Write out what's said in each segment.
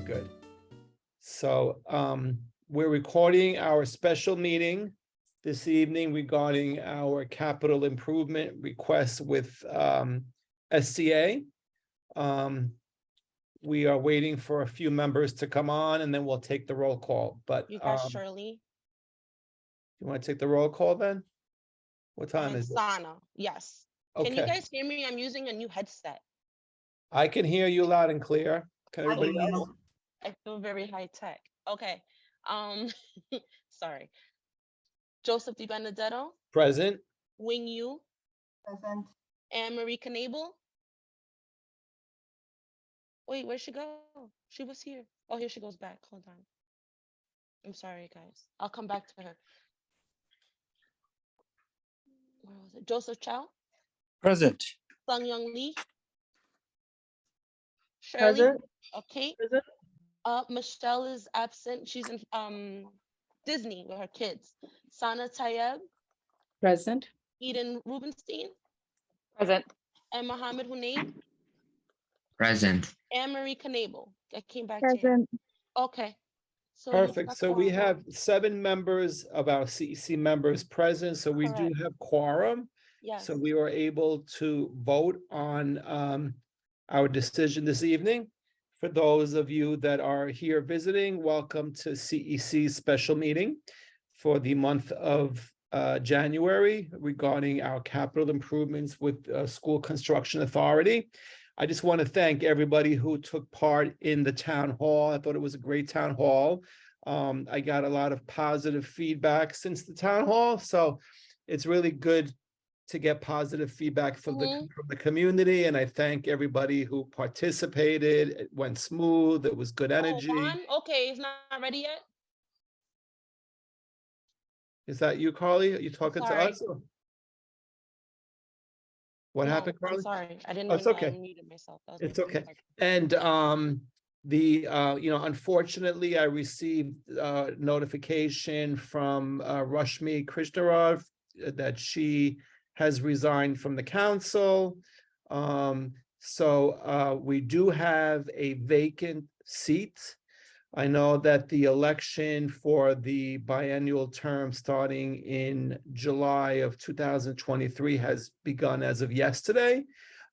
good. So we're recording our special meeting this evening regarding our capital improvement requests with SCA. We are waiting for a few members to come on and then we'll take the roll call. But You got Shirley you want to take the roll call then? What time and is it? Sana. Yes. Can you Okay, guys hear me? I'm using a new headset. I can hear you loud and clear. Can everybody else? I feel very high tech. Okay. Sorry. Joseph Di Benedetto, Present. Wing Yu, Present. Anne Marie Knable. Wait, where'd she go? She was here. Oh, here she goes back. Hold on. I'm sorry, guys. I'll come back to her. Where was it? Joseph Chow, Present. Sung Young Lee, Shirley. Present. Okay. Present. Michelle is absent. She's in Disney with her kids. Sana Tayeb, Present. Eden Rubenstein, Present. and Mohammed Hunaid, Present. Anne Marie Knable. I came back to you. Present. Okay. So Perfect. So we quorum. have 7 members of our CEC members present, so we do Correct. have quorum. Yes. So we were able to vote on our decision this evening. For those of you that are here visiting, welcome to CEC's special meeting for the month of January regarding our capital improvements with School Construction Authority. I just want to thank everybody who took part in the town hall. I thought it was a great town hall. I got a lot of positive feedback since the town hall, so it's really good to get positive feedback from the community, and I thank everybody who participated. It went smooth. It was good energy. Oh, Juan? Okay, it's not ready yet. Is that you, Carly? Are you talking to sorry. us? What No, happened, Carly? I'm sorry. I didn't Oh, even it's know okay. I muted myself. That was It's my okay. fault. And unfortunately, I received notification from Rashmi Krishnarov that she has resigned from the council. So we do have a vacant seat. I know that the election for the biennial term starting in July of 2023 has begun as of yesterday.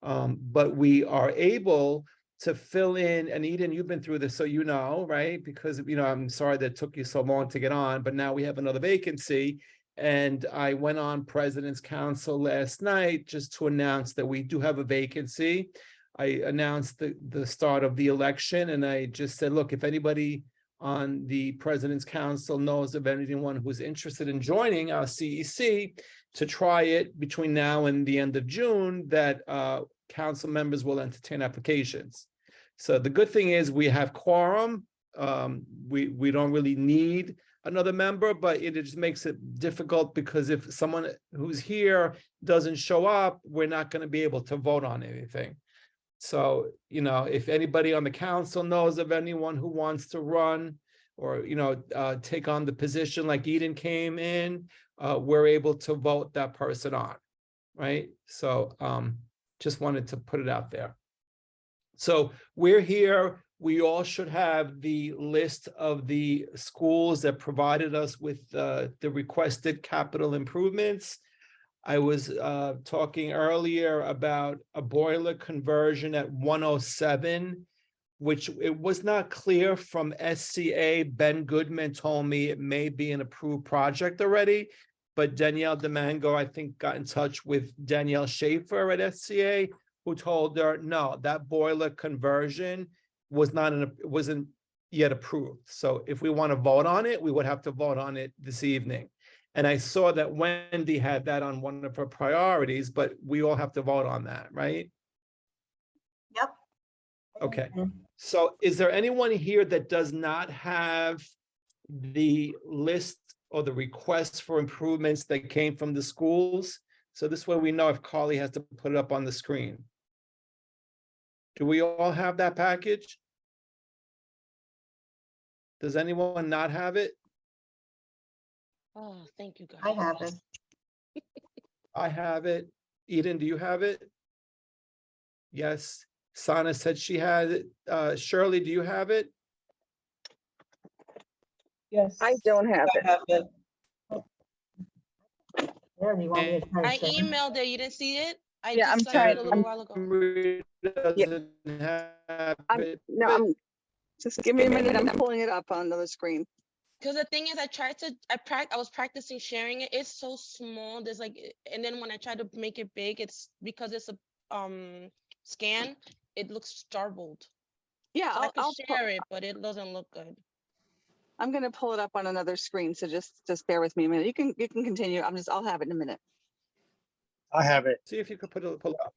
But we are able to fill in, and Eden, you've been through this, so you know, right? Because, I'm sorry that it took you so long to get on, but now we have another vacancy. And I went on President's Council last night just to announce that we do have a vacancy. I announced the start of the election, and I just said, look, if anybody on the President's Council knows of anyone who's interested in joining our CEC to try it between now and the end of June, that council members will entertain applications. So the good thing is we have quorum. We don't really need another member, but it just makes it difficult because if someone who's here doesn't show up, we're not going to be able to vote on anything. So, if anybody on the council knows of anyone who wants to run or, take on the position like Eden came in, we're able to vote that person on, right? So just wanted to put it out there. So we're here. We all should have the list of the schools that provided us with the requested capital improvements. I was talking earlier about a boiler conversion at 107, which it was not clear from SCA. Ben Goodman told me it may be an approved project already, but Danielle DeMango, I think, got in touch with Danielle Schaefer at SCA, who told her, no, that boiler conversion wasn't yet approved. So if we want to vote on it, we would have to vote on it this evening. And I saw that Wendy had that on one of her priorities, but we all have to vote on that, right? Yep. Okay. So is there anyone here that does not have the list or the requests for improvements that came from the schools? So this way we know if Carly has to put it up on the screen. Do we all have that package? Does anyone not have it? Oh, thank you, guys. I have it. I have it. Eden, do you have it? Yes. Sana said she had it. Shirley, do you have it? Yes. I don't have I it. have it. There, you want me to try to I share? emailed it. You didn't see it? I Yeah, I'm just sent it a trying- little while ago. Marie doesn't have it. Just give me a minute. I'm pulling it up on the screen. Because the thing is, I was practicing sharing it. It's so small. There's like, and then when I try to make it big, it's because it's a scan. It looks startled. Yeah, So I could I'll share it, but it doesn't look good. I'm gonna pull it up on another screen. So just bear with me a minute. You can continue. I'll have it in a minute. I have it. See if you could pull it up.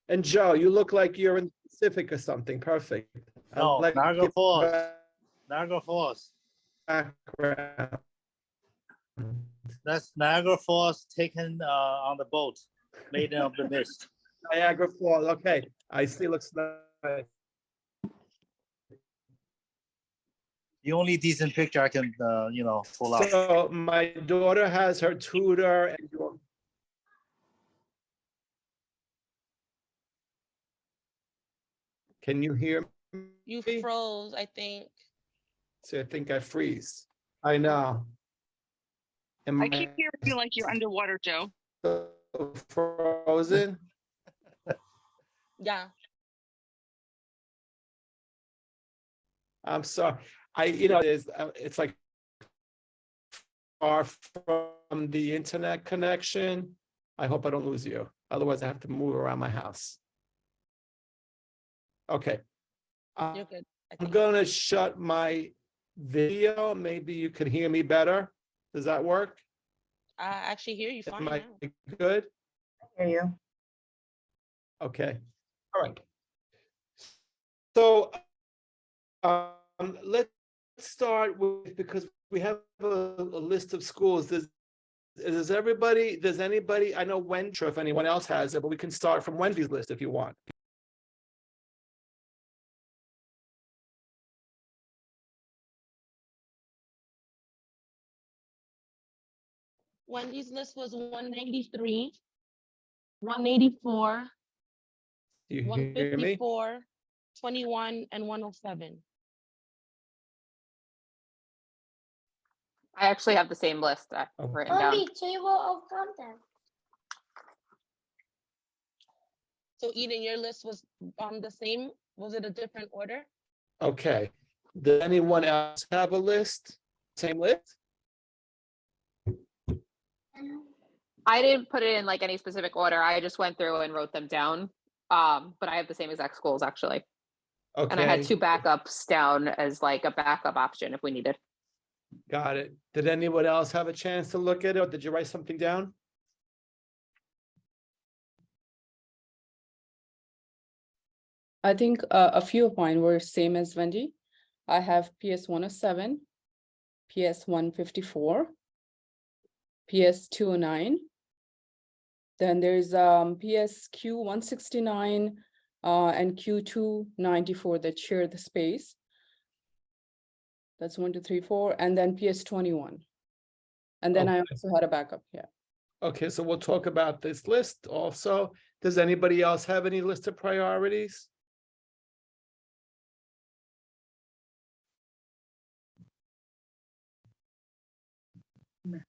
And Joe, you look like you're in Pacific or something. Perfect. I No, like Niagara your Falls. Niagara Falls. background. That's Niagara Falls taken on the boat, made of the mist. Niagara Falls. Okay, I see. Looks nice. The only decent picture I can, pull up. So my daughter has her tutor and can you hear You me? froze, I think. See, I think I freeze. I know. Am I keep hearing you like you're underwater, Joe. so frozen? Yeah. I'm sorry. It's like far from the internet connection. I hope I don't lose you. Otherwise, I have to move around my house. Okay. You're good. I I'm think. gonna shut my video. Maybe you can hear me better. Does that work? I actually hear you fine Am I now. good? Hear you. Okay, all right. So let's start with, because we have a list of schools. Does anybody, I know Wendy, sure if anyone else has it, but we can start from Wendy's list if you want. Wendy's list was 193, 184, Do you hear me? 154, 21, and 107. I actually have the same list Oh. written down. Table of contents. So Eden, your list was the same? Was it a different order? Okay, does anyone else have a list? Same list? I didn't put it in like any specific order. I just went through and wrote them down. But I have the same exact schools actually. And I had Okay, 2 backups down as like a backup option if we needed. got it. Did anyone else have a chance to look at it, or did you write something down? I think a few of mine were same as Wendy. I have PS 107, PS 154, PS 209. Then there's PSQ 169 and Q 294 that share the space. That's 1, 2, 3, 4, and then PS 21. And then I Okay. also had a backup. Yeah. Okay, so we'll talk about this list also. Does anybody else have any list of priorities?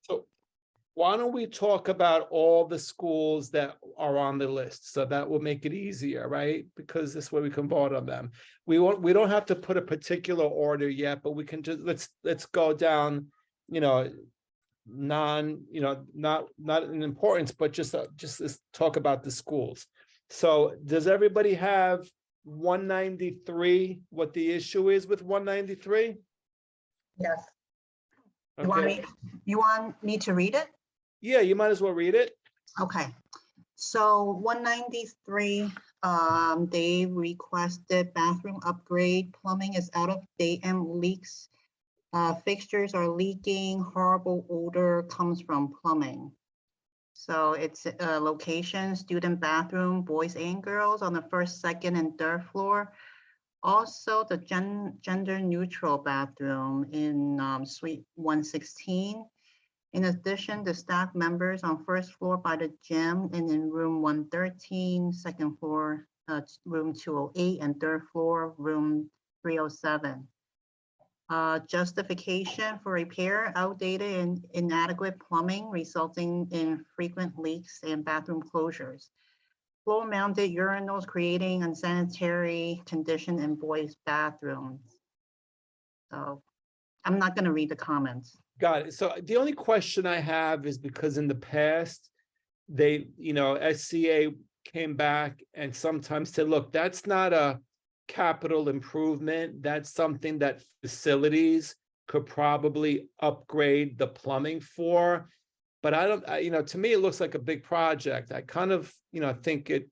So why don't we talk about all the schools that are on the list? So that will make it easier, right? Because this way we can vote on them. We don't have to put a particular order yet, but we can just, let's go down, not in importance, but just let's talk about the schools. So does everybody have 193, what the issue is with 193? Yes. You want Okay, you want me to read it? yeah, you might as well read it. Okay. So 193, they requested bathroom upgrade. Plumbing is out of date and leaks. Fixtures are leaking. Horrible odor comes from plumbing. So it's location, student bathroom, boys and girls on the first, second, and third floor. Also, the gender neutral bathroom in suite 116. In addition, the staff members on first floor by the gym and in room 113, second floor, room 208, and third floor, room 307. Justification for repair, outdated and inadequate plumbing resulting in frequent leaks and bathroom closures. Floor mounted urinals creating unsanitary condition in boys' bathrooms. So I'm not gonna read the comments. Got it. So the only question I have is because in the past, they, SCA came back and sometimes said, look, that's not a capital improvement. That's something that facilities could probably upgrade the plumbing for. But I don't, to me, it looks like a big project. I kind of, think it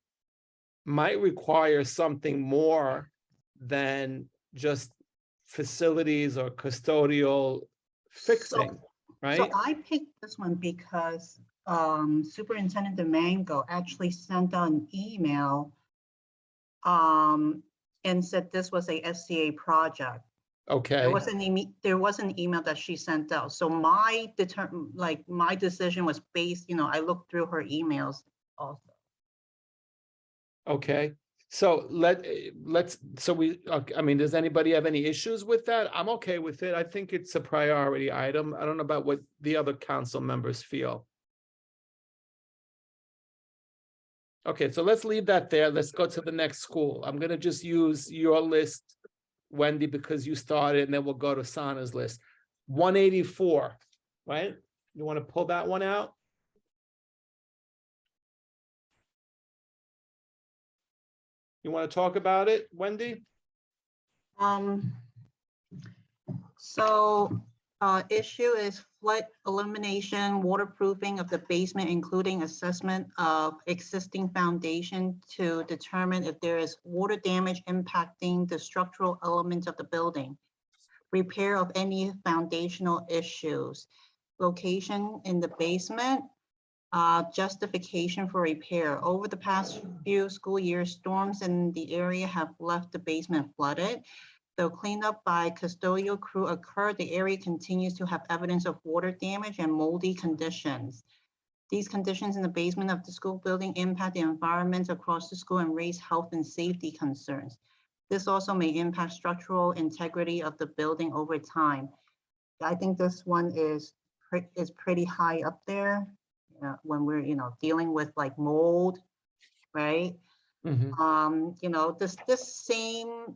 might require something more than just facilities or custodial fixing, right? So I picked this one because Superintendent Domingo actually sent out an email and said this was a SCA project. Okay, There was an email that she sent out. So my decision was based, I looked through her emails also. okay. So does anybody have any issues with that? I'm okay with it. I think it's a priority item. I don't know about what the other council members feel. Okay, so let's leave that there. Let's go to the next school. I'm gonna just use your list, Wendy, because you started, and then we'll go to Sana's list. 184, right? You want to pull that one out? You want to talk about it, Wendy? Issue is flood elimination, waterproofing of the basement, including assessment of existing foundation to determine if there is water damage impacting the structural elements of the building. Repair of any foundational issues. Location in the basement. Justification for repair. Over the past few school years, storms in the area have left the basement flooded. Though cleanup by custodial crew occurred, the area continues to have evidence of water damage and moldy conditions. These conditions in the basement of the school building impact the environment across the school and raise health and safety concerns. This also may impact structural integrity of the building over time. I think this one is pretty high up there when we're dealing with like mold, right? This same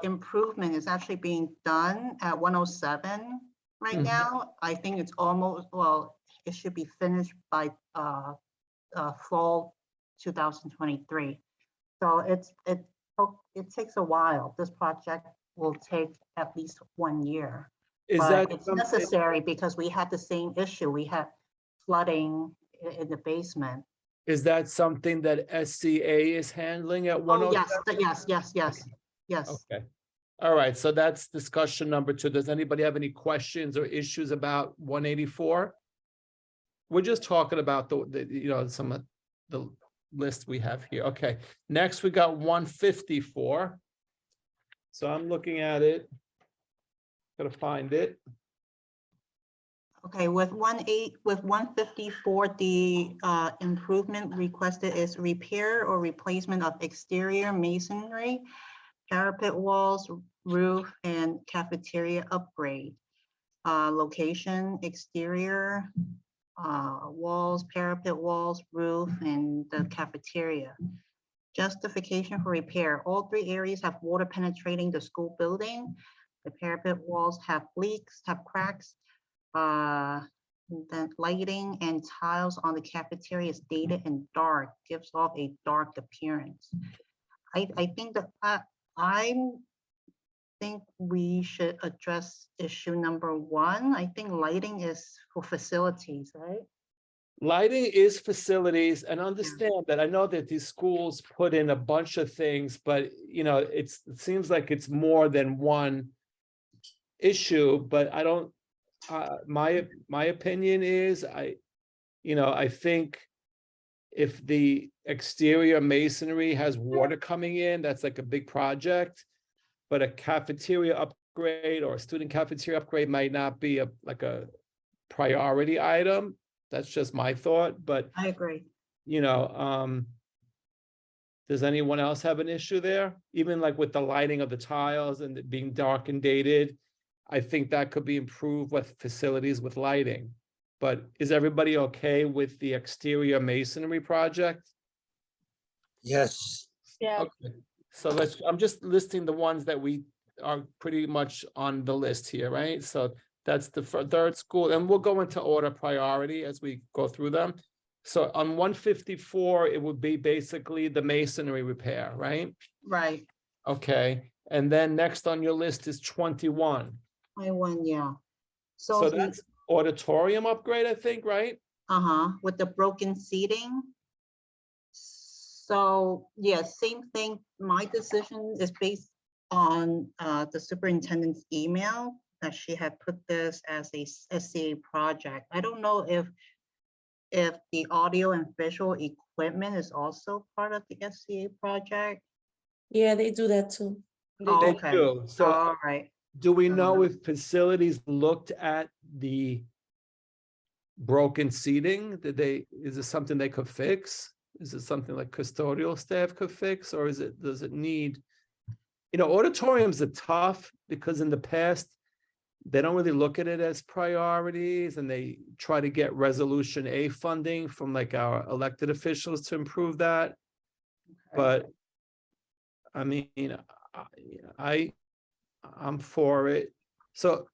improvement is actually being done at 107 right now. I think it's almost, well, it should be finished by fall 2023. So it takes a while. This project will take at least 1 year. But it's necessary because we had the same issue. We had flooding in the basement. Is that something that SCA is handling at 107? Yes. Okay. All right, so that's discussion number 2. Does anybody have any questions or issues about 184? We're just talking about some of the list we have here. Okay, next we got 154. So I'm looking at it. Gotta find it. Okay, with 154, the improvement requested is repair or replacement of exterior masonry, parapet walls, roof, and cafeteria upgrade. Location, exterior walls, parapet walls, roof, and the cafeteria. Justification for repair. All 3 areas have water penetrating the school building. The parapet walls have leaks, have cracks. The lighting and tiles on the cafeteria is dated and dark, gives off a dark appearance. I think that I think we should address issue number 1. I think lighting is for facilities, right? Lighting is facilities, and understand that I know that these schools put in a bunch of things, but it seems like it's more than one issue, but I don't, my opinion is I think if the exterior masonry has water coming in, that's like a big project, but a cafeteria upgrade or a student cafeteria upgrade might not be a priority item. That's just my thought, but I agree. Does anyone else have an issue there? Even like with the lighting of the tiles and it being dark and dated, I think that could be improved with facilities with lighting. But is everybody okay with the exterior masonry project? Yes. Yeah. Okay, so I'm just listing the ones that we are pretty much on the list here, right? So that's the third school, and we'll go into order priority as we go through them. So on 154, it would be basically the masonry repair, right? Right, Okay, and then next on your list is 21. I won, yeah. So the- that's auditorium upgrade, I think, right? with the broken seating. So, yeah, same thing. My decision is based on the superintendent's email that she had put this as a SCA project. I don't know if the audio and visual equipment is also part of the SCA project. Yeah, they do that too. Oh, They okay. do. So All right. do we I don't know know. if facilities looked at the broken seating? Is it something they could fix? Is it something like custodial staff could fix, or does it need? Auditoriums are tough because in the past, they don't really look at it as priorities, and they try to get Resolution A funding from like our elected officials to improve that. But I mean, I'm for it. So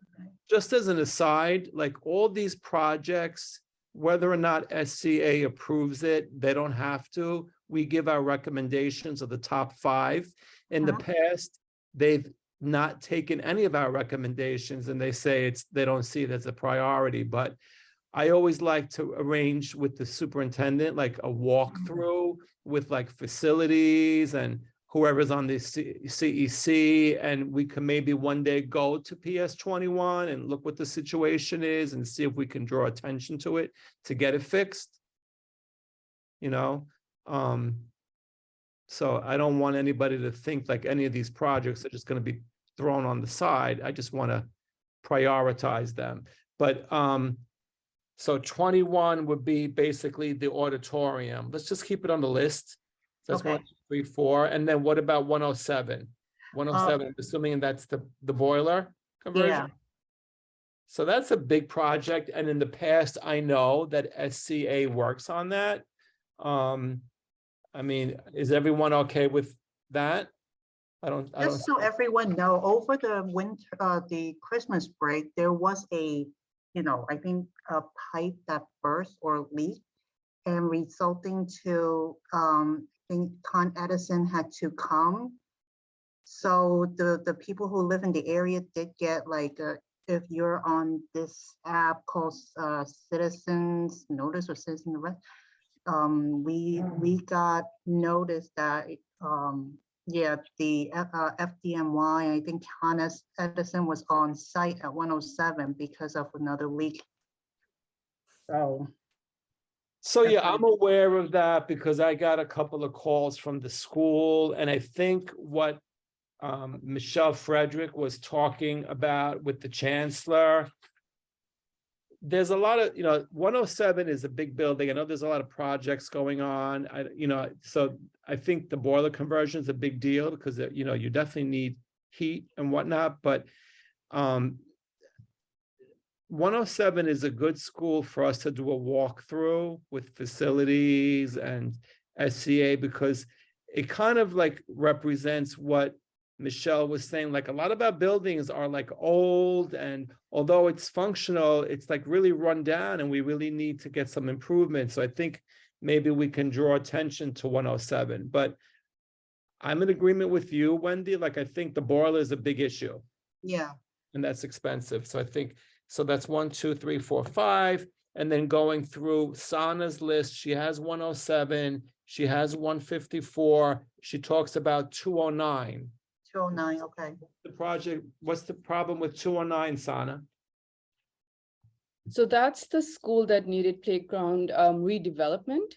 just as an aside, like all these projects, whether or not SCA approves it, they don't have to. We give our recommendations of the top 5. In the past, they've not taken any of our recommendations, and they say they don't see it as a priority. But I always like to arrange with the superintendent, like a walkthrough with like facilities and whoever's on the CEC, and we can maybe one day go to PS 21 and look what the situation is and see if we can draw attention to it to get it fixed. So I don't want anybody to think like any of these projects are just going to be thrown on the side. I just want to prioritize them. But so 21 would be basically the auditorium. Let's just keep it on the list. That's Okay. 1, 2, 3, 4. And then what about 107? 107, assuming that's the boiler conversion. Yeah. So that's a big project. And in the past, I know that SCA works on that. I mean, is everyone okay with that? I don't. Just so everyone know, over the winter, the Christmas break, there was I think a pipe that burst or leaked and resulting to, I think Con Edison had to come. So the people who live in the area did get like, if you're on this app called Citizens Notice or Citizen Alert, we got notice that the FDNY, I think Con Edison was on site at 107 because of another leak. So yeah, I'm aware of that because I got a couple of calls from the school, and I think what Michelle Frederick was talking about with the chancellor. There's a lot of, 107 is a big building. I know there's a lot of projects going on. So I think the boiler conversion is a big deal because, you definitely need heat and whatnot. But 107 is a good school for us to do a walkthrough with facilities and SCA, because it kind of like represents what Michelle was saying. Like a lot of our buildings are like old, and although it's functional, it's like really run down, and we really need to get some improvement. So I think maybe we can draw attention to 107. But I'm in agreement with you, Wendy. Like I think the boiler is a big issue. Yeah. And that's expensive. So I think, so that's 1, 2, 3, 4, 5. And then going through Sana's list, she has 107, she has 154, she talks about 209. 209, okay. The project, what's the problem with 209, Sana? So that's the school that needed playground redevelopment.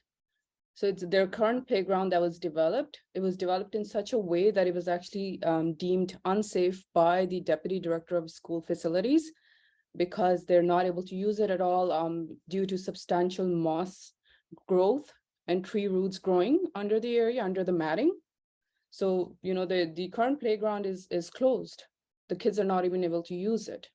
So it's their current playground that was developed. It was developed in such a way that it was actually deemed unsafe by the Deputy Director of School Facilities, because they're not able to use it at all due to substantial moss growth and tree roots growing under the area, under the matting. So, the current playground is closed. the kids are not even able to use it.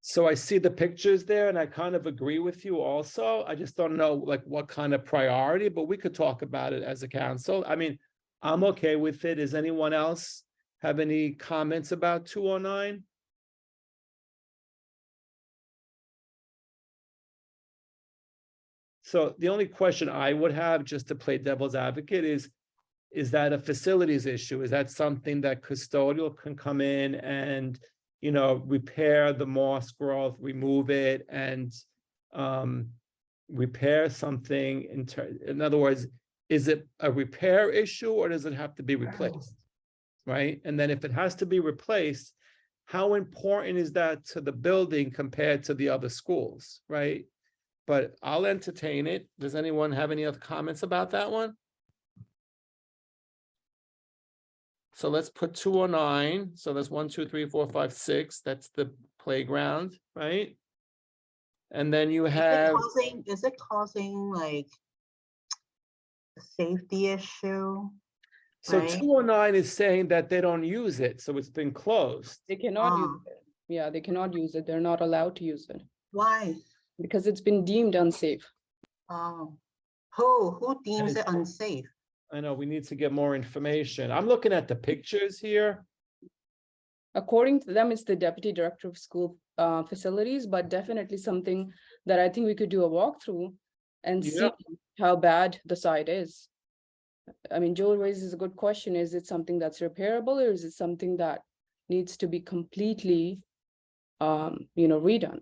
So I see the pictures there and I kind of agree with you also. I just don't know like what kind of priority, but we could talk about it as a council. I mean, I'm okay with it. Does anyone else have any comments about 209? So the only question I would have, just to play devil's advocate, is that a facilities issue? Is that something that custodial can come in and, you know, repair the moss growth, remove it, and repair something in other words, is it a repair issue or does it have to be replaced? Right? And then if it has to be replaced, how important is that to the building compared to the other schools, right? But I'll entertain it. Does anyone have any other comments about that one? So let's put 209. So that's 1, 2, 3, 4, 5, 6. That's the playground, right? And then you have, Is it causing like a safety issue? so right? 209 is saying that they don't use it, so it's been closed. They cannot use Ah. it. Yeah, they cannot use it. They're not allowed to use it Why? because it's been deemed unsafe. Oh, who deems is- it unsafe? I know we need to get more information. I'm looking at the pictures here. According to them, it's the deputy director of school facilities, but definitely something that I think we could do a walkthrough and see Yeah. how bad the site is. I mean, Joel raises a good question. Is it something that's repairable or is it something that needs to be completely, redone?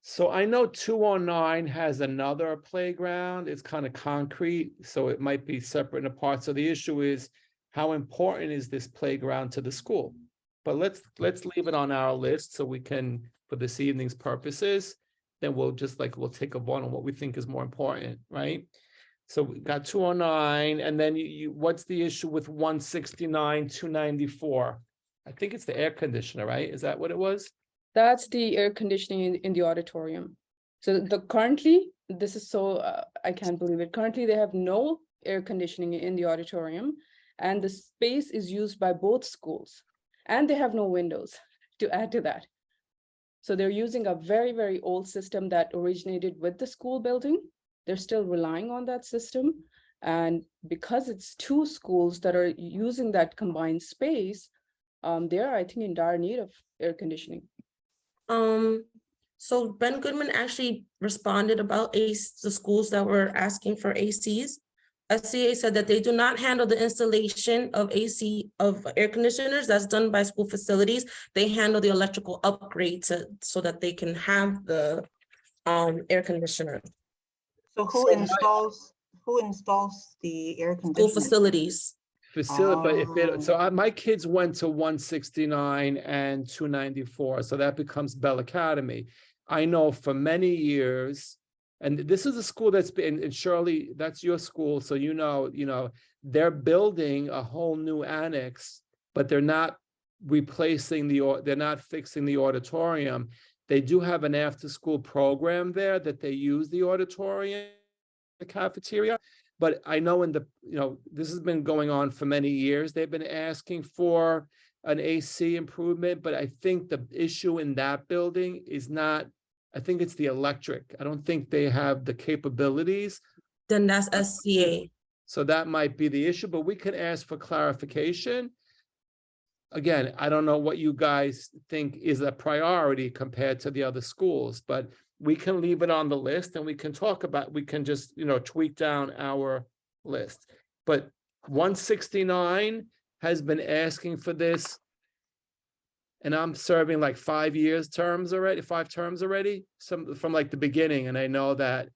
So I know 209 has another playground. It's kind of concrete, so it might be separate and apart. So the issue is how important is this playground to the school? But let's leave it on our list so we can, for this evening's purposes, then we'll take a vote on what we think is more important, right? So we got 209, and then what's the issue with 169, 294? I think it's the air conditioner, right? Is that what it was? That's the air conditioning in the auditorium. So currently, this is so, I can't believe it. Currently, they have no air conditioning in the auditorium and the space is used by both schools and they have no windows to add to that. So they're using a very, very old system that originated with the school building. They're still relying on that system. And because it's two schools that are using that combined space, they're, I think, in dire need of air conditioning. So Ben Goodman actually responded about the schools that were asking for ACs. SCA said that they do not handle the installation of AC of air conditioners. That's done by school facilities. They handle the electrical upgrade so that they can have the air conditioner. So who installs the air School conditioner? facilities. Facility, but my kids went to 169 and 294, so that becomes Bell Academy. I know for many years, and this is a school that's been, and Shirley, that's your school, so you know, they're building a whole new annex, but they're not replacing they're not fixing the auditorium. They do have an after-school program there that they use the auditorium, the cafeteria. But I know this has been going on for many years. They've been asking for an AC improvement, but I think the issue in that building is not, I think it's the electric. I don't think they have the capabilities. Then that's SCA. So that might be the issue, but we can ask for clarification. Again, I don't know what you guys think is a priority compared to the other schools, but we can leave it on the list and we can talk about, we can just, tweak down our list. But 169 has been asking for this. And I'm serving like 5 terms already, some from like the beginning. And I know that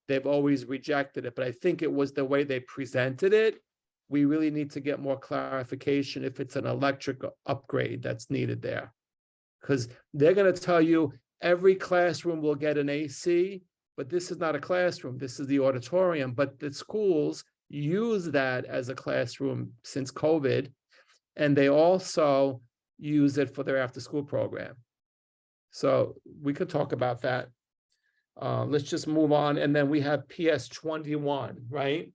they've always rejected it, but I think it was the way they presented it. We really need to get more clarification if it's an electric upgrade that's needed there. Because they're going to tell you every classroom will get an AC, but this is not a classroom. This is the auditorium. But the schools use that as a classroom since COVID. And they also use it for their after-school program. So we could talk about that. Let's just move on. And then we have PS 21, right?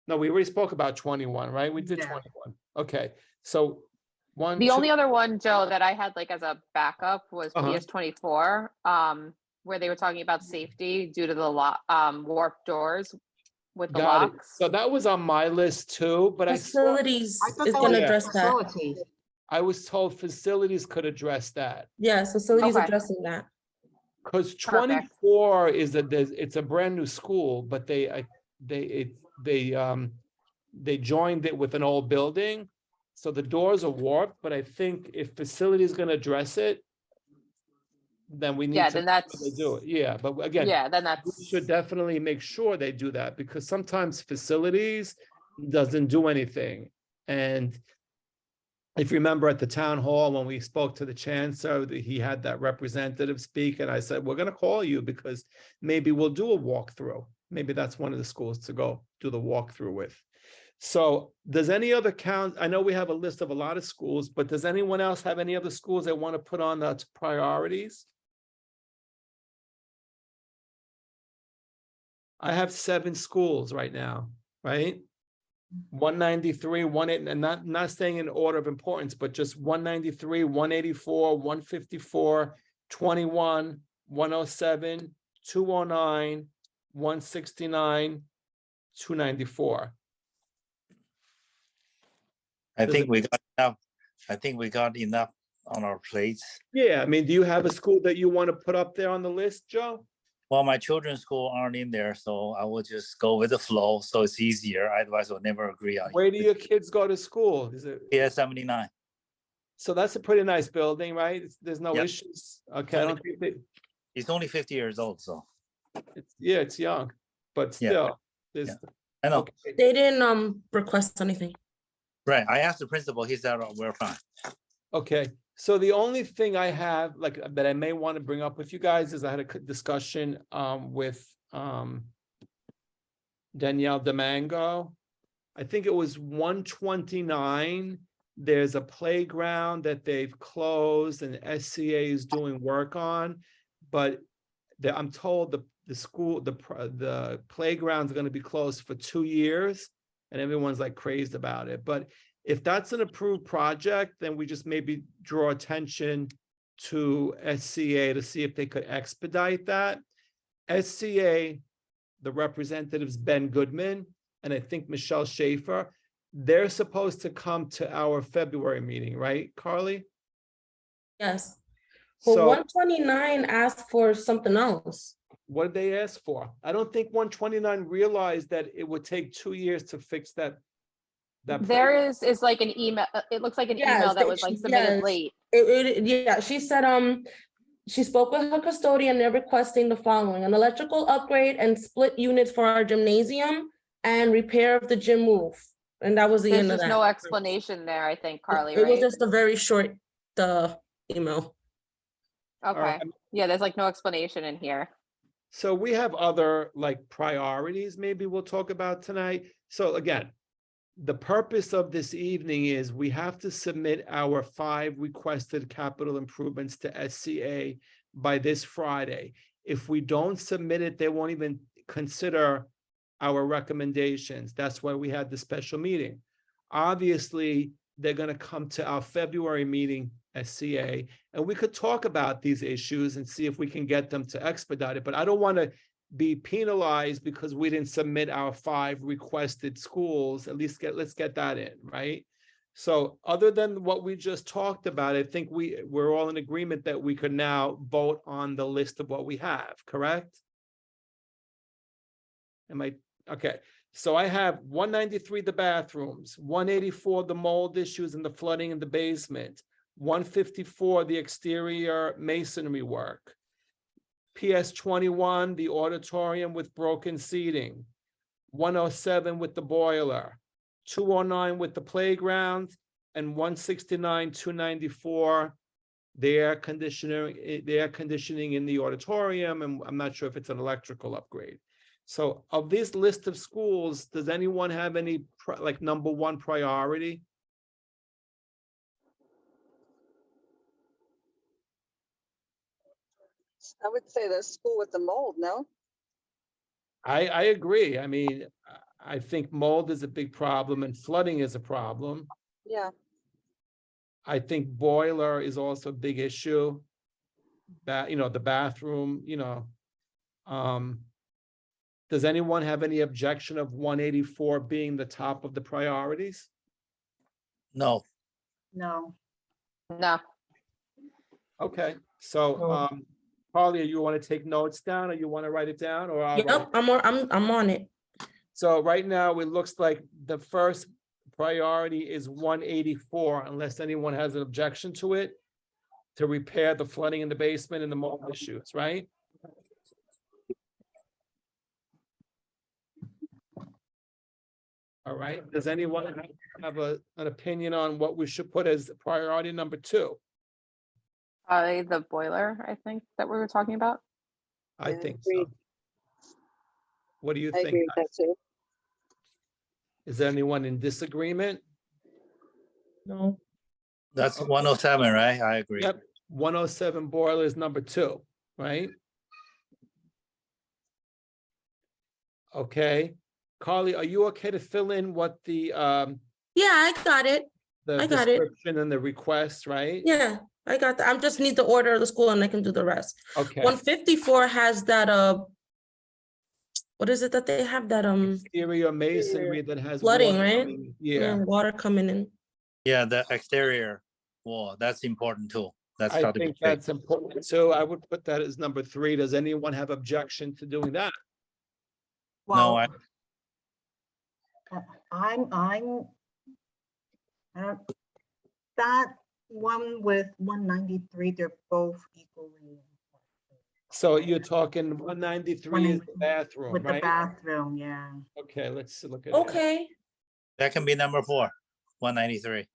No, we already spoke about 21, right? We did Yeah. 21. Okay, So one, The two, only other one, Joe, that I had like as a backup was Uh-huh. PS24, where they were talking about safety due to the warped doors with the got it. locks. So that was on my list too, but Facilities I thought is that gonna was address that. facilities. I was told facilities could address that. Yes, facilities Okay. addressing that. Because Perfect. 24 is it's a brand new school, but they joined it with an old building. So the doors are warped, but I think if facility is gonna address it, then we need Yeah, to then make sure that's, they do it. Yeah, but again, yeah, then we that's, should definitely make sure they do that because sometimes facilities doesn't do anything. And if you remember at the town hall, when we spoke to the chancellor, he had that representative speak, and I said, we're gonna call you because maybe we'll do a walkthrough. Maybe that's one of the schools to go do the walkthrough with. So does any other count, I know we have a list of a lot of schools, but does anyone else have any other schools they want to put on the priorities? I have 7 schools right now, right? 193, 18, and not saying in order of importance, but just 193, 184, 154, 21, 107, 209, 169, 294. I Does think it- we got enough. I think we got enough on our plates. Yeah, I mean, do you have a school that you want to put up there on the list, Joe? Well, my children's school aren't in there, so I will just go with the flow, so it's easier. Otherwise, we'll never agree on. Where do your kids go to school? Is it, Yeah, 79. so that's a pretty nice building, right? There's no Yep. issues. Okay, I don't think He's only 50 years old, so it's young, but Yeah. still, there's. I know. Okay. They didn't request anything. Right. I asked the principal. He said, "Oh, we're fine." Okay, so the only thing I have, like, that I may want to bring up with you guys is I had a discussion with Danielle Demango. I think it was 129. There's a playground that they've closed and SCA is doing work on, but I'm told the school, the playground's going to be closed for 2 years, and everyone's like crazed about it. But if that's an approved project, then we just maybe draw attention to SCA to see if they could expedite that. SCA, the representatives Ben Goodman and I think Michelle Schaefer, they're supposed to come to our February meeting, right, Carly? Yes. Well, So 129 asked for something else. what did they ask for? I don't think 129 realized that it would take 2 years to fix that. there is like an email, it looks like an Yes, email that was like submitted yes. late. Yeah, she said, she spoke with her custodian. They're requesting the following: an electrical upgrade and split units for our gymnasium and repair of the gym roof. And that was the There's end of just that. no explanation there, I think, Carly, It was right? just a very short, email. Okay, right. yeah, there's like no explanation in here. So we have other like priorities maybe we'll talk about tonight. So again, the purpose of this evening is we have to submit our 5 requested capital improvements to SCA by this Friday. If we don't submit it, they won't even consider our recommendations. That's why we had the special meeting. Obviously, they're going to come to our February meeting, SCA, and we could talk about these issues and see if we can get them to expedite it. But I don't want to be penalized because we didn't submit our 5 requested schools. At least let's get that in, right? So other than what we just talked about, I think we're all in agreement that we could now vote on the list of what we have, correct? Am I okay? So I have 193, the bathrooms, 184, the mold issues and the flooding in the basement, 154, the exterior masonry work, PS 21, the auditorium with broken seating, 107 with the boiler, 209 with the playground, and 169, 294, the air conditioning in the auditorium, and I'm not sure if it's an electrical upgrade. So of this list of schools, does anyone have any like number 1 priority? I would say the school with the mold, no? I agree. I mean, I think mold is a big problem and flooding is a problem. Yeah. I think boiler is also a big issue. That, the bathroom, does anyone have any objection of 184 being the top of the priorities? No, No, No, Okay, so, Carly, you want to take notes down or you want to write it down or? I'll write it? Yep, I'm on it. So right now, it looks like the first priority is 184, unless anyone has an objection to it, to repair the flooding in the basement and the mold issues, right? All right, does anyone have an opinion on what we should put as priority number 2? probably the boiler, I think that we were talking about. I Yeah, think agreed. so. What do you I think? agree with that too. Is anyone in disagreement? No. that's 107, right? I agree. Yep, 107 boiler is number 2, right? Okay, Carly, are you okay to fill in what the Yeah, I got it. I got it. description and the request, right? Yeah, I got that. I just need the order of the school and I can do the rest. Okay, 154 has that, what is it that they have that, exterior masonry that has flooding, water right? coming- Yeah, Water coming in. Yeah, the exterior wall, that's important too. That's I got to be think fixed. that's important. So I would put that as number 3. Does anyone have objection to doing that? No, well, I, I don't, that one with 193, they're both equally So you're talking 193 is the bathroom, with the right? bathroom, yeah. Okay, let's look at it. Okay, that can be number 4, 193.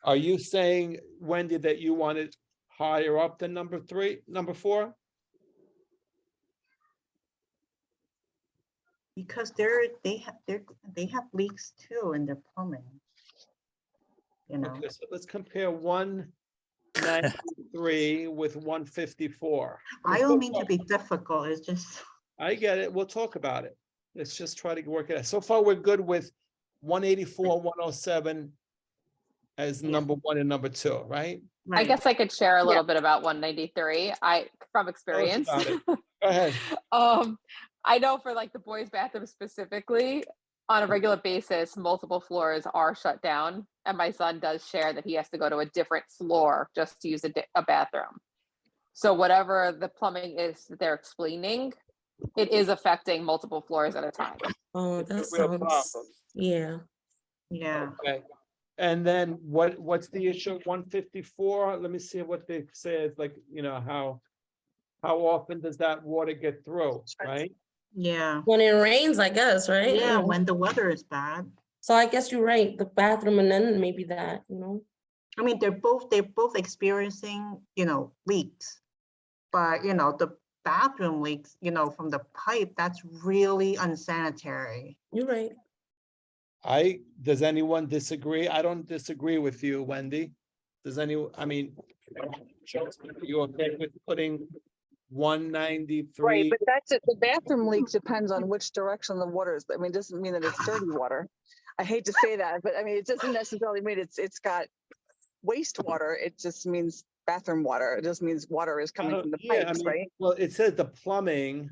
Are you saying, Wendy, that you want it higher up than number 4? Because they have leaks too in their plumbing. You know, Okay, so let's compare 193 with 154. I don't mean to be difficult, it's just, I get it. We'll talk about it. Let's just try to work it out. So far, we're good with 184, 107 as number 1 and number 2, right? I right. guess I could share a little bit about 193. From experience. about it. Go ahead. I know for like the boys' bathroom specifically, on a regular basis, multiple floors are shut down, and my son does share that he has to go to a different floor just to use a bathroom. So whatever the plumbing is that they're explaining, it is affecting multiple floors at a time. oh, It's a that real sounds, problem. yeah. Yeah, Okay. And then what's the issue? 154? Let me see what they say. It's like, how often does that water get through, right? yeah, When it rains, I guess, right? yeah, when the weather is bad. So I guess you're right, the bathroom and then maybe that, I mean, they're both experiencing, leaks. But, the bathroom leaks, from the pipe, that's really unsanitary. You're right. Does anyone disagree? I don't disagree with you, Wendy. Does anyone, you okay with putting 193? Right, but that's it. The bathroom leak depends on which direction the water is. I mean, it doesn't mean that it's dirty water. I hate to say that, but I mean, it doesn't necessarily mean it's got wastewater. It just means bathroom water. It just means water is coming from the pipes, right? Well, it says the plumbing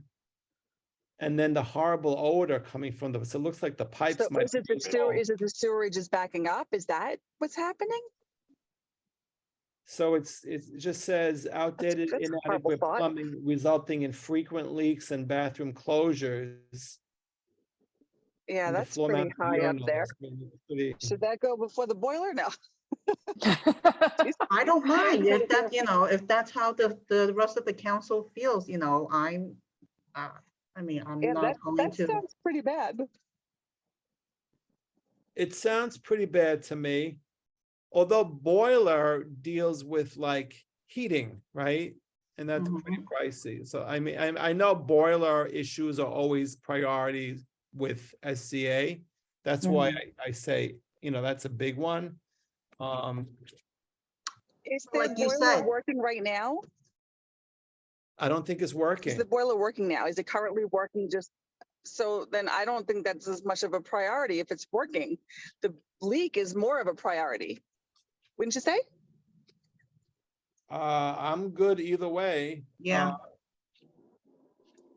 and then the horrible odor coming from so it looks like the pipes So might is it be the sewer? clogged. Is it the sewerage is backing up? Is that what's happening? So it just says outdated that's a horrible inadequate thought. plumbing resulting in frequent leaks and bathroom closures. Yeah, and the that's floor pretty mount high up urinals. there. I mean, it's pretty- Should that go before the boiler now? I don't mind if that, if that's how the rest of the council feels, I'm, I'm Yeah, not going that to. sounds pretty bad. It sounds pretty bad to me. Although boiler deals with like heating, right? And that's pretty pricey. So I mean, I know boiler issues are always priorities with SCA. That's why I say, that's a big one. Is the Like you boiler said. working right now? I don't think it's working. Is the boiler working now? Is it currently working just? So then I don't think that's as much of a priority if it's working. The leak is more of a priority. Wouldn't you say? I'm good either way. Yeah,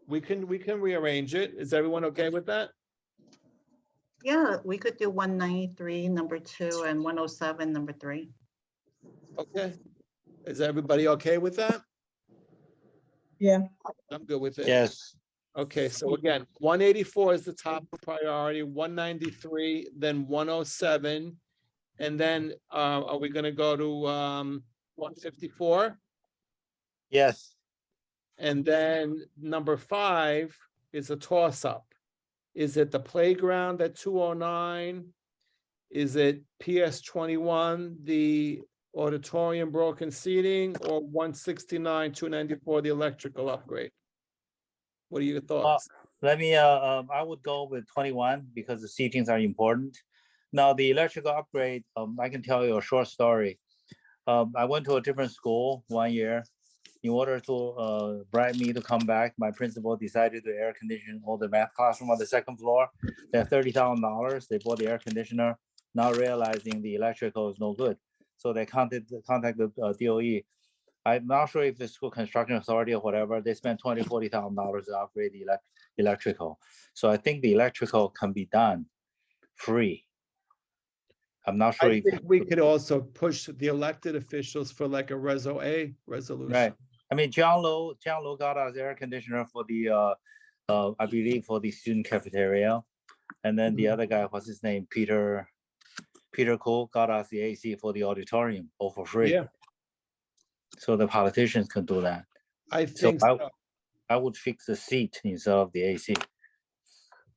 We can rearrange it. Is everyone okay with that? yeah, we could do 193, number 2, and 107, number 3. Okay. Is everybody okay with that? Yeah. I'm good with it. Yes. Okay, so again, 184 is the top priority, 193, then 107. And then are we gonna go to 154? Yes. And then number 5 is a toss-up. Is it the playground at 209? Is it PS 21, the auditorium broken seating, or 169, 294, the electrical upgrade? What are your thoughts? Let me, I would go with 21 because the seatings are important. Now, the electrical upgrade, I can tell you a short story. I went to a different school 1 year. In order to bribe me to come back, my principal decided to air condition all the math classroom on the second floor. They're $30,000. They bought the air conditioner, not realizing the electrical is no good. So they contacted DOE. I'm not sure if the school construction authority or whatever, they spent $40,000 to upgrade the electrical. So I think the electrical can be done free. I'm not sure I if, think we could also push the elected officials for like a Reso A resolution. right. I mean, John Lowe got us air conditioner for the, I believe for the student cafeteria. And then the Mhm. other guy, what's his name? Peter Cole got us the AC for the auditorium, all for free. Yeah, So the politicians can do that. I So think so. I would fix the seat instead of the AC.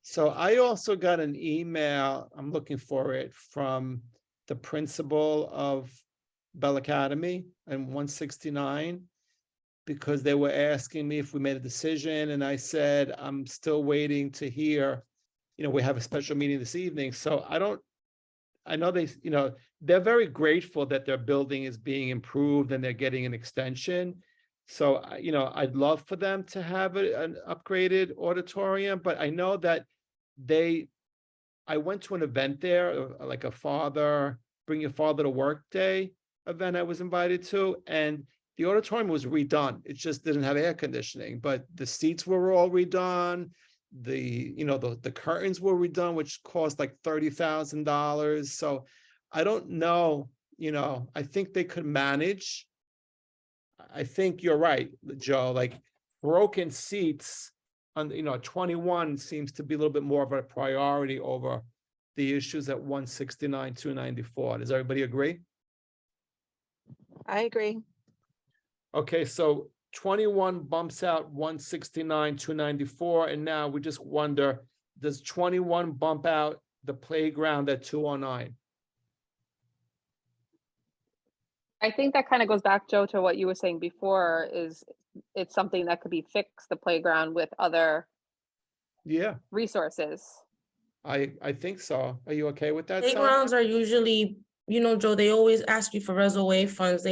So I also got an email, I'm looking for it, from the principal of Bell Academy and 169, because they were asking me if we made a decision, and I said, I'm still waiting to hear, we have a special meeting this evening, so I know they, they're very grateful that their building is being improved and they're getting an extension. So, I'd love for them to have an upgraded auditorium, but I know that I went to an event there, like a bring your father to work day event I was invited to, and the auditorium was redone. It just didn't have air conditioning, but the seats were all redone. The curtains were redone, which cost like $30,000. So I don't know, I think they could manage. I think you're right, Joe, like broken seats on, 21 seems to be a little bit more of a priority over the issues at 169, 294. Does everybody agree? I agree. Okay, so 21 bumps out 169, 294, and now we just wonder, does 21 bump out the playground at 209? I think that kind of goes back, Joe, to what you were saying before, is it's something that could be fixed, the playground, with other Yeah, resources. I think so. Are you okay with that, Sam? Playgrounds are usually, Joe, they always ask you for Reso funds.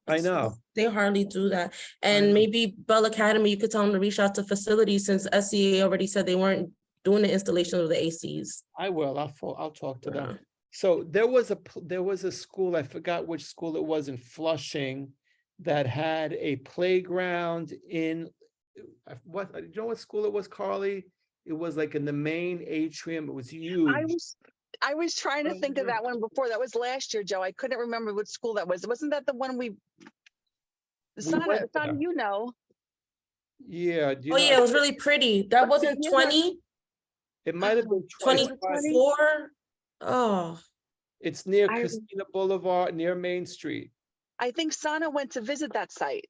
I know. They hardly do that. I And know. maybe Bell Academy, you could tell them to reach out to facilities, since SCA already said they weren't doing the installation of the ACs. I will. I'll talk to them. Yeah. So there was a school, I forgot which school it was in Flushing, that had a playground in what, do you know what school it was, Carly? It was like in the main atrium. It was huge. I was trying to think of that one before. That was last year, Joe. I couldn't remember what school that was. Wasn't that the one went Sana, there. you know? Yeah. Do you Oh know? yeah, it was really pretty. That Was it wasn't near 20, It might have been 24. 25. Oh, It's near I- Christina Boulevard, near Main Street. I think Sana went to visit that site.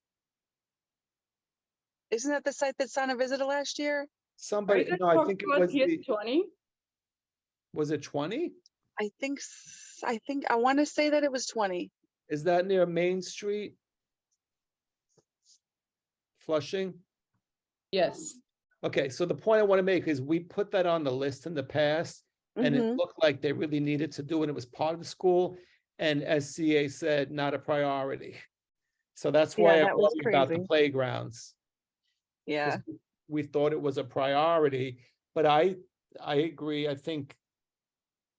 Isn't that the site that Sana visited last year? Somebody, no, I think it was the, 20. was it 20? I think I want to say that it was 20. Is that near Main Street? Flushing? Yes. Okay, so the point I want to make is we put that on the list in the past, and it Mhm. looked like they really needed to do it. It was part of the school, and SCA said not a priority. So that's why Yeah, I that was worry about the crazy. playgrounds. 'Cause Yeah. we thought it was a priority, but I agree. I think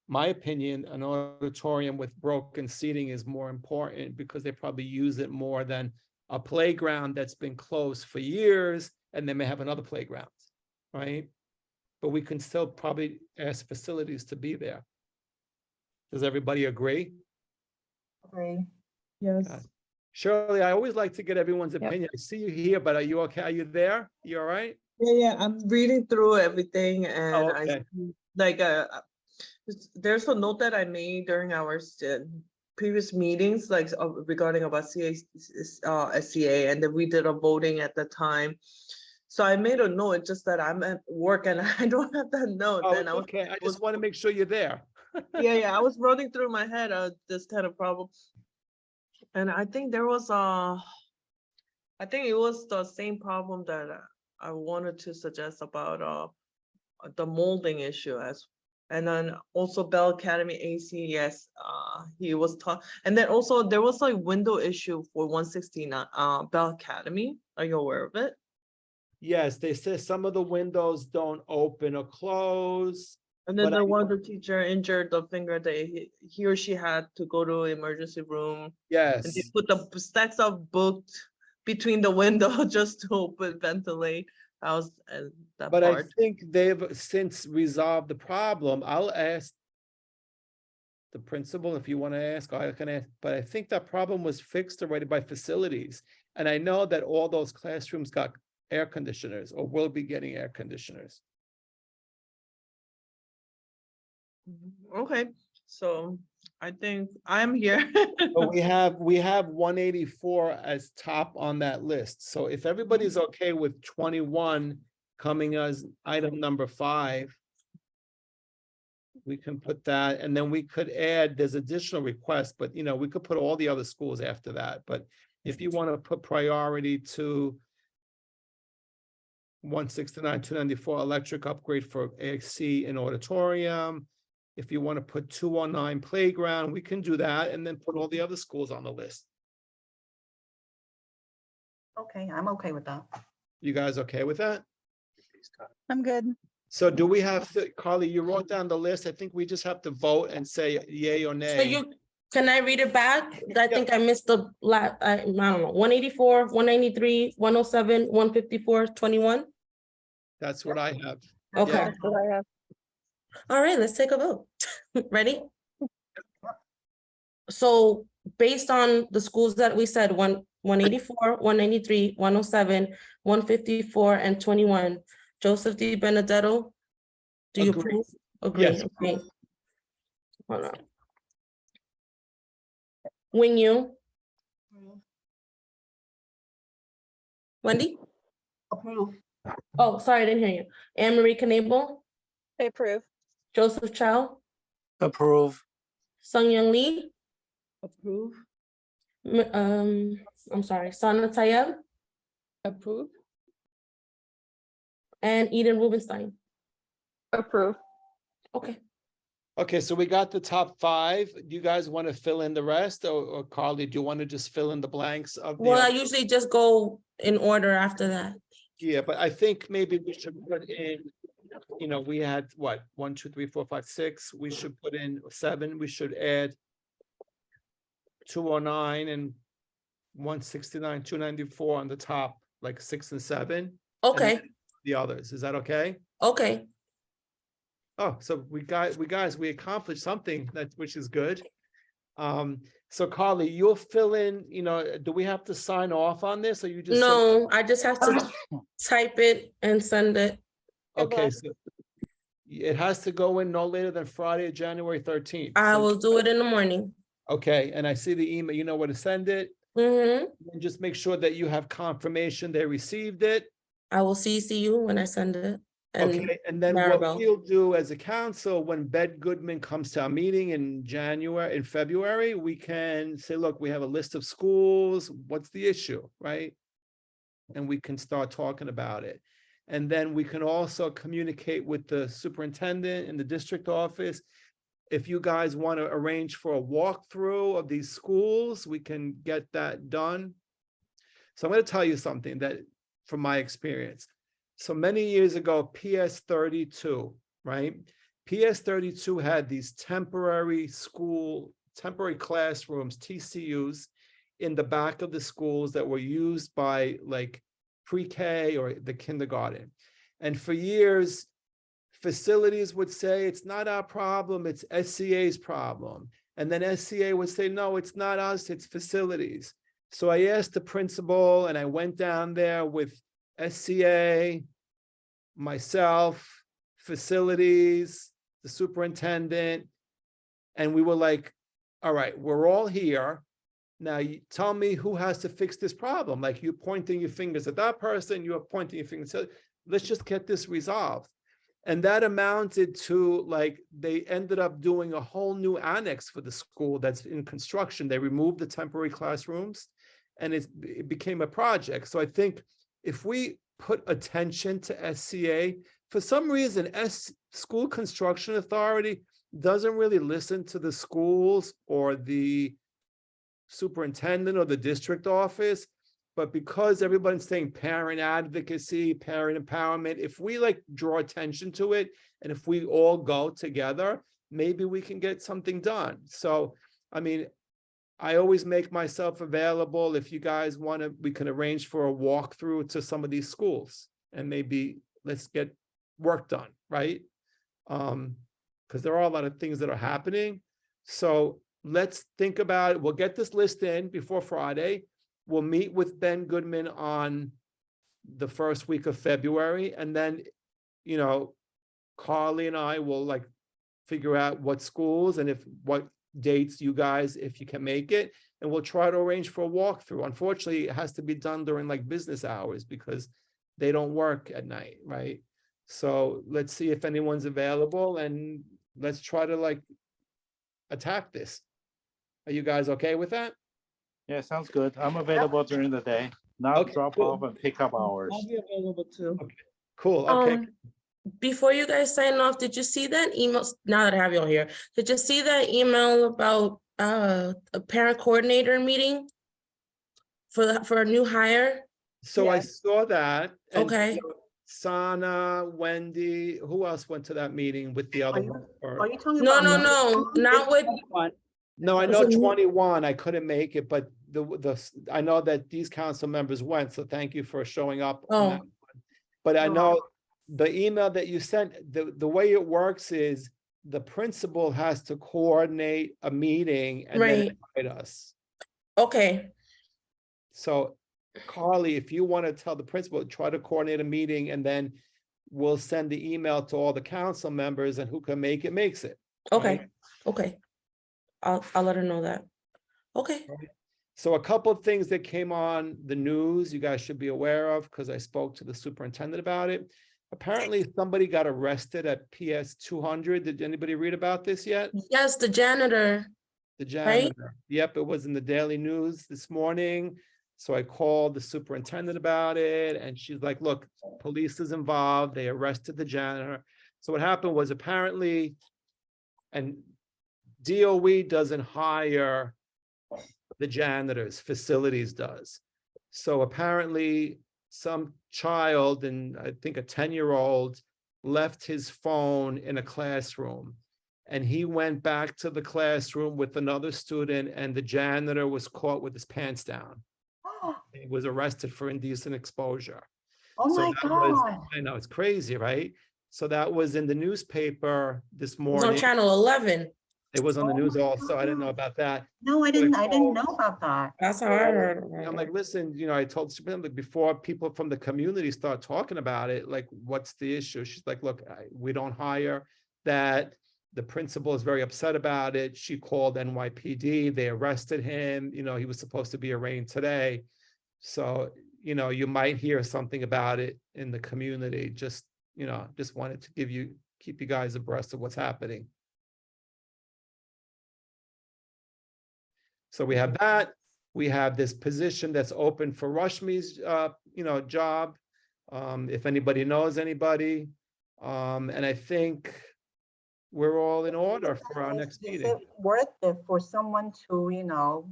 my opinion, an auditorium with broken seating is more important because they probably use it more than a playground that's been closed for years and they may have another playground, right? But we can still probably ask facilities to be there. Does everybody agree? Agree. Yes. Shirley, I always like to get everyone's Yep. opinion. I see you here, but are you okay? Are you there? You all right? Yeah, I'm reading through everything and I okay. see, like there's a note that I made during our previous meetings, like regarding about SCA, and then we did a voting at the time. So I made a note, it's just that I'm at work and I don't have that note. Oh, Then it's okay. I just want to make sure you're there. yeah, I was running through my head this kind of problem. And I think there was I think it was the same problem that I wanted to suggest about the molding issue and then also Bell Academy AC, yes, he was taught. And then also there was a window issue for 169 Bell Academy. Are you aware of it? Yes, they say some of the windows don't open or close. And then But the teacher injured the finger that he or she had to go to emergency room. And they Yes, put the stacks of books between the window just to open, ventilate. That was that but I part. think they've since resolved the problem. I'll ask the principal if you want to ask, I can ask, but I think that problem was fixed already by facilities. And I know that all those classrooms got air conditioners or will be getting air conditioners. Okay, so I think I'm here. But we have 184 as top on that list. So if everybody's okay with 21 coming as item number 5, we can put that, and then we could add, there's additional requests, but you know, we could put all the other schools after that. But if you want to put priority to 169, 294 electric upgrade for AC and auditorium, if you want to put 219 playground, we can do that and then put all the other schools on the list. Okay, I'm okay with that. You guys okay with that? I'm good. So do we have to, Carly, you wrote down the list. I think we just have to vote and say yay or So nay. can I read it back? I think I missed the I don't know, 184, 193, 107, 154, 21. That's what I have. Okay, Yeah. That's what I have. all right, let's take a vote. Ready? So based on the schools that we said, 184, 193, 107, 154, and 21, Joseph D. Benedetto, do you Agree. approve? Agree, Yes. okay. Hold on. Wing you, Wendy? Approve. Oh, sorry, I didn't hear you. Anne Marie Knable, I approve. Joseph Chow, Approve. Sung Young Lee, Approve. I'm sorry, Sana Tayeb, Approve. and Eden Rubenstein. Approve. Okay. Okay, so we got the top 5. Do you guys want to fill in the rest, or Carly, do you want to just fill in the blanks of the? Well, I usually just go in order after that. Yeah, but I think maybe we should put in, you know, we had what, 1, 2, 3, 4, 5, 6. We should put in 7. We should add 209 and 169, 294 on the top, like 6 and 7. and Okay, then the others, is that okay? okay. Oh, so we accomplished something which is good. So Carly, you'll fill in, you know, do we have to sign off on this, or you just? No, I just have to type it and send it. Okay, so it has to go in no later than Friday, January 13th. I So- will do it in the morning. Okay, and I see the email, you know where to send it, Mm-hmm. and just make sure that you have confirmation they received it. I will CC you when I send it. And Okay, and then what Maribel. we'll do as a council, when Bed Goodman comes to our meeting in February, we can say, look, we have a list of schools, what's the issue, right? And we can start talking about it. And then we can also communicate with the superintendent in the district office. If you guys want to arrange for a walkthrough of these schools, we can get that done. So I'm going to tell you something that from my experience. So many years ago, PS 32, right? PS 32 had these temporary classrooms, TCUs, in the back of the schools that were used by like pre-K or the kindergarten. And for years, facilities would say, it's not our problem, it's SCA's problem. And then SCA would say, no, it's not us, it's facilities. So I asked the principal and I went down there with SCA, myself, facilities, the superintendent, and we were like, all right, we're all here. Now you tell me who has to fix this problem. Like you're pointing your fingers at that person, you're pointing your fingers. So let's just get this resolved. And that amounted to like, they ended up doing a whole new annex for the school that's in construction. They removed the temporary classrooms and it became a project. So I think if we put attention to SCA, for some reason, School Construction Authority doesn't really listen to the schools or the superintendent or the district office, but because everybody's saying parent advocacy, parent empowerment, if we like draw attention to it, and if we all go together, maybe we can get something done. So, I mean, I always make myself available. If you guys want to, we can arrange for a walkthrough to some of these schools and maybe let's get work done, right? Because there are a lot of things that are happening. So let's think about it. We'll get this list in before Friday. We'll meet with Ben Goodman on the first week of February. And then, you know, Carly and I will like figure out what schools and what dates you guys, if you can make it, and we'll try to arrange for a walkthrough. Unfortunately, it has to be done during like business hours because they don't work at night, right? So let's see if anyone's available and let's try to like attack this. Are you guys okay with that? Yeah, sounds good. I'm available during the day, not Okay, drop cool. off and pick up hours. I'll be available too. Cool, okay. Before you guys sign off, did you see that email? Now that I have you on here, did you see that email about a parent coordinator meeting for a new hire? So I Yes. saw that. And, Okay. you know, Sana, Wendy, who else went to that meeting with the other one? Are you talking No, about? no, not with. No, I It's know a new- 21, I couldn't make it, but I know that these council members went, so thank you for showing up on that Oh, one. But I You're know the email that you sent, the way it works is the principal has to coordinate a meeting and then right. invite us. Okay. So Carly, if you want to tell the principal, try to coordinate a meeting and then we'll send the email to all the council members and who can make it, makes it. Okay. right? Okay. I'll let her know that. Okay. So a couple of things that came on the news you guys should be aware of because I spoke to the superintendent about it. Apparently somebody got arrested at PS 200. Did anybody read about this yet? Yes, the janitor. The janitor. Yep, it was in the Daily News this morning. So I called the superintendent about it and she's like, look, police is involved. They arrested the janitor. So what happened was apparently, and DOE doesn't hire the janitors, facilities does. So apparently some child, and I think a 10-year-old, left his phone in a classroom. And he went back to the classroom with another student and the janitor was caught with his pants down. He was arrested for indecent exposure. Oh So my that was- God. I know, it's crazy, right? So that was in the newspaper this It was on morning. channel 11. It was on the Oh news my also. I didn't know God. about that. No, I So didn't called- know about that. That's how I heard I'm about like, it. listen, you know, I told Superintendent before people from the community start talking about it, like, what's the issue? She's like, look, we don't hire that. The principal is very upset about it. She called NYPD. They arrested him. You know, he was supposed to be arraigned today. So, you know, you might hear something about it in the community. Just, you know, just wanted to keep you guys abreast of what's happening. So we have that. We have this position that's open for Rashmi's, you know, job. If anybody knows anybody. And I think we're all in order for our next Is meeting. it worth it for someone to, you know,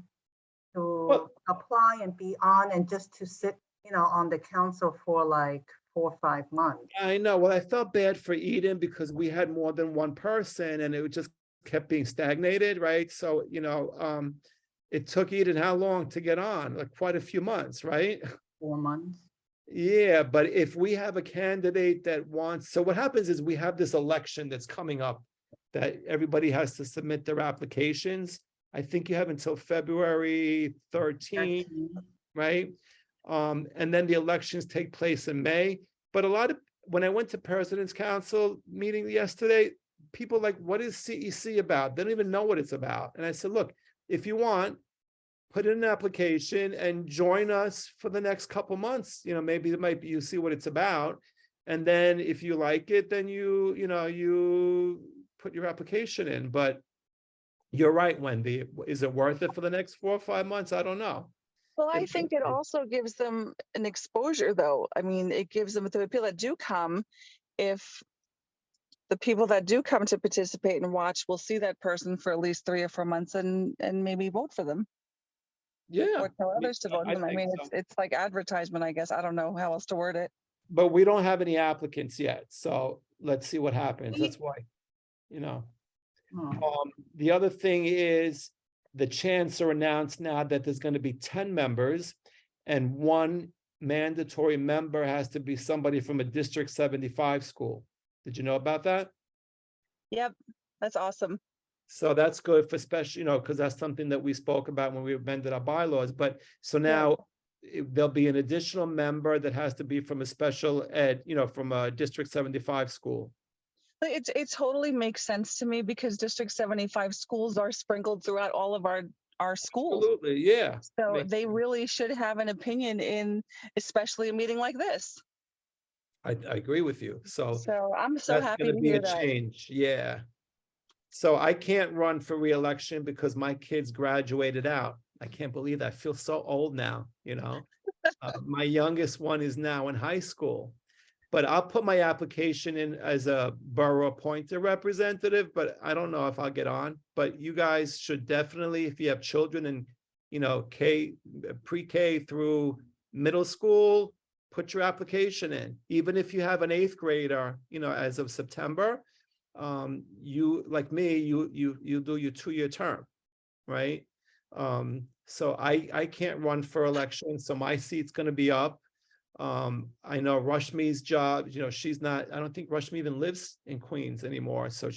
to Well- apply and be on and just to sit, you know, on the council for like 4 or 5 months. I know. Well, I felt bad for Eden because we had more than one person and it just kept being stagnated, right? So, it took Eden how long to get on? Like quite a few months, right? 4 months. Yeah, but if we have a candidate that wants, so what happens is we have this election that's coming up that everybody has to submit their applications. I think you have until February 13th, 13. right? And then the elections take place in May. But a lot of, when I went to President's Council meeting yesterday, people like, what is CEC about? They don't even know what it's about. And I said, look, if you want, put in an application and join us for the next couple months. Maybe it might be, you see what it's about. And then if you like it, then you put your application in. But you're right, Wendy. Is it worth it for the next 4 or 5 months? I don't know. Well, I think it also gives them an exposure, though. I mean, it gives them, the people that do come, if the people that do come to participate and watch will see that person for at least 3 or 4 months and maybe vote for them. Yeah. Or tell others to vote for them. I think mean, so. it's like advertisement, I guess. I don't know how else to word it. But we don't have any applicants yet. So let's see what happens. That's why, Oh, the other thing is the chancellor announced now that there's going to be 10 members and 1 mandatory member has to be somebody from a District 75 school. Did you know about that? Yep, that's awesome. So that's good for special, because that's something that we spoke about when we amended our bylaws. But so now there'll be an additional member that has to be from a special ed, from a District 75 school. It totally makes sense to me because District 75 schools are sprinkled throughout all of our schools. Absolutely, yeah. So Makes they sense. really should have an opinion in, especially a meeting like this. I agree with you. So I'm so that's happy going to to be hear a that. change. Yeah. So I can't run for re-election because my kids graduated out. I can't believe that. I feel so old now, my youngest one is now in high school. But I'll put my application in as a borough appointed representative, but I don't know if I'll get on. But you guys should definitely, if you have children in, pre-K through middle school, put your application in. Even if you have an 8th grader, as of September, you, like me, you do your 2-year term, right? So I can't run for election, so my seat's going to be up. I know Rashmi's job, she's not, I don't think Rashmi even lives in Queens anymore. So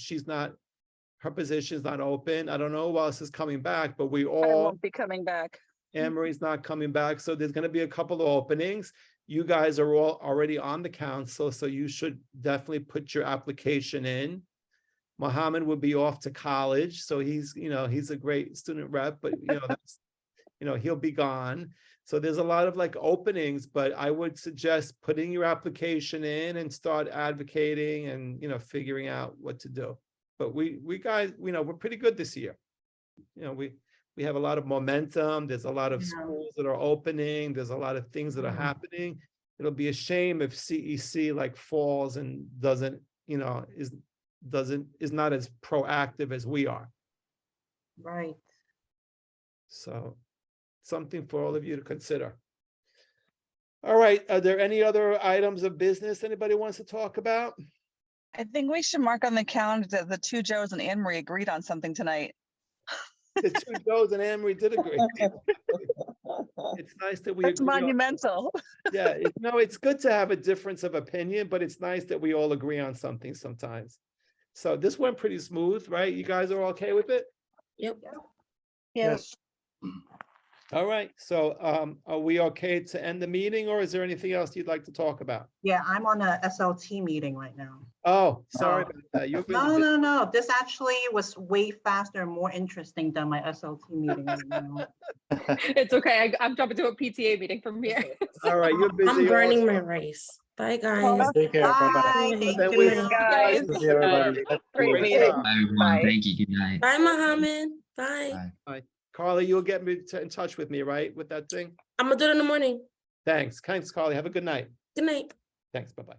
her position's not open. I don't know who else is coming back, but we I all, won't be coming back. Anne-Marie's not coming back. So there's going to be a couple of openings. You guys are all already on the council, so you should definitely put your application in. Mohammed would be off to college, so he's a great student rep, but that's, he'll be gone. So there's a lot of openings, but I would suggest putting your application in and start advocating and, figuring out what to do. But we guys, we're pretty good this year. We have a lot of momentum. There's a lot of schools that are opening. There's a lot of things that are happening. It'll be a shame if CEC falls and doesn't, is not as proactive as we are. right. So something for all of you to consider. All right, are there any other items of business anybody wants to talk about? I think we should mark on the calendar that the 2 Joes and Anne Marie agreed on something tonight. The 2 Joes and Anne Marie did agree. It's nice that we That's agree on- monumental. Yeah, it's good to have a difference of opinion, but it's nice that we all agree on something sometimes. So this went pretty smooth, right? You guys are okay with it? Yep. Yes. All right, so are we okay to end the meeting or is there anything else you'd like to talk about? Yeah, I'm on a SLT meeting right now. Oh, sorry Oh. about that. You're busy. No. This actually was way faster and more interesting than my SLT meeting right now. It's okay. I'm jumping to a PTA meeting from here. All right, you're busy. I'm burning my also. rice. Bye, guys. Take care. Bye-bye. Bye, thank Then you. we- Guys. Good to see everybody. Great Great meeting. job. Bye, everyone. Bye. Thank you. Good night. Bye, Mohammed. Bye. Bye. Carly, you'll get me in touch with me, right? With that thing? I'm gonna do it in the morning. Thanks, Carly. Have a good night. Good night. Thanks, bye-bye.